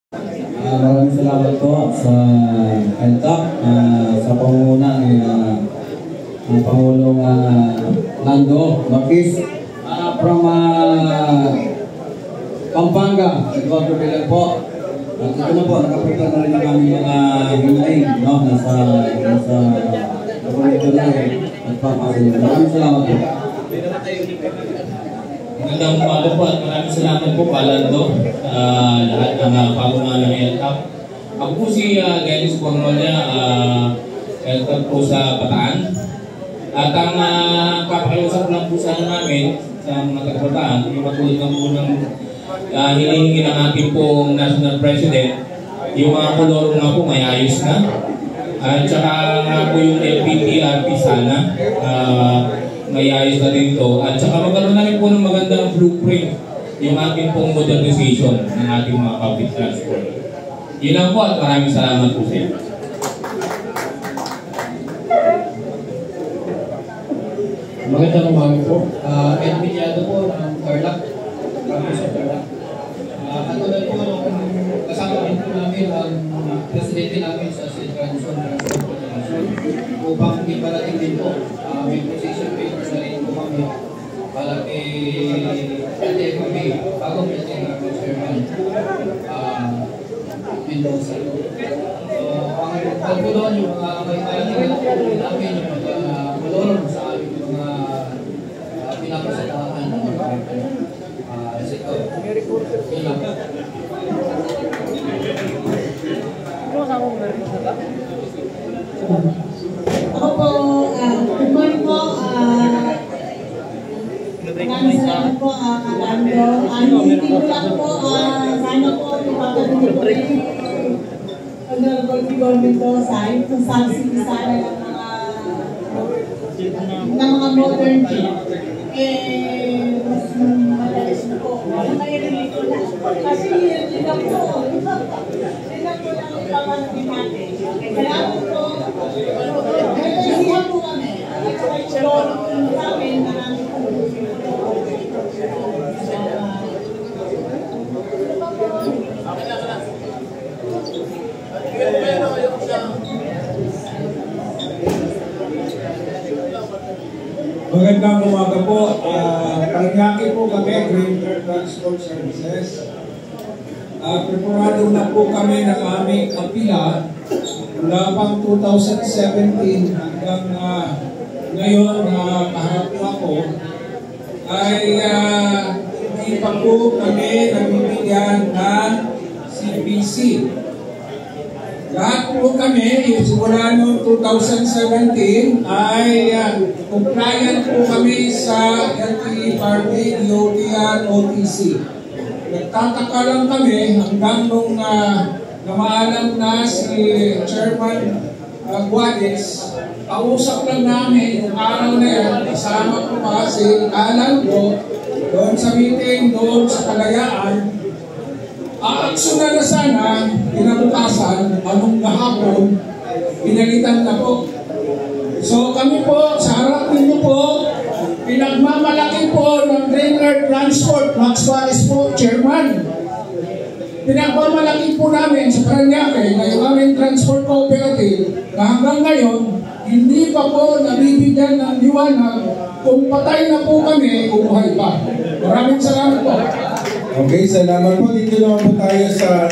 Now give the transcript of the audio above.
Maraming salamat po sa ELCAC, sa pangunguna ni Pangulong Nando Marquez from Pampanga, Eduardo Bilang po. At ito na po, nakaprepare na rin ang aming mga hinaing, no? Nasa paborito na rin at papasunin. Maraming salamat po. Magandang umaga po at maraming salamat po Palando, lahat ng pagungan ng ELCAC. Ako po si Dennis Cornolia, ELCAC po sa Bataan. At ang papakiusap lang po sana namin sa mga taga-Bataan, yung matulad ng unang hinihingi ng ating pong National President, yung mga koloro nga po may ayos na. At saka nga po yung LPTRP sana, may ayos na din ito. At saka magkaroon na rin po ng magandang blueprint yung ating pong modernization ng ating mga public transport. Yun lang po at maraming salamat po sa inyo. Magandang umaga po. Edmiliado po ng Tarlac. Katulad po kasama rin po namin ang presidente namin sa Sitranson upang iparating din po may position papers na rin po kami para kay LTFB bagong LTFB chairman Mendoza. So ang po doon yung mga kaitarating namin yung mga malulong sa aming mga pinapasatahan ng mga sektor. Yun lang. Ako po, good morning po. Maraming salamat po, Kalando. Hindi ko lang po, sana po, ipapatuloy po Honorable Government po sa yung subsidy sana ng mga modern jeep. Mas madalas na po. Mayroon ko na. Kasi yun lang po. Yun lang po lang ipapatuloy natin. Salamat po. Nagkasihan po kami. Sa amin, marami po. Magandang umaga po. Kalingaki po kami, Greater Transport Services. Preparado na po kami ng aming apila mula pang 2017 hanggang ngayon na kaharap po ako ay hindi pa po kami nabibigyan ng CPC. Lahat po kami, simula noong 2017 ay compliant po kami sa LTFRB, DOTR, OTC. Nagtataka lang kami hanggang nung namaalam na si Chairman Guades, kausap lang namin yung araw na yan, kasama ko pa si Alan ko, doon sa meeting, doon sa Kalayaan. Aaksyon na sana, pinabukasan, anong kahapon, pinalitan na po. So kami po, sa harap ninyo po, pinagmamalaki po ng Greater Transport, Max Suarez po, Chairman. Pinagmamalaki po namin sa Paranaque na yung aming transport cooperative na hanggang ngayon, hindi pa po nabibigyan ng liwanag kung patay na po kami o buhay pa. Maraming salamat po. Okay, salamat po. Dito naman po tayo sa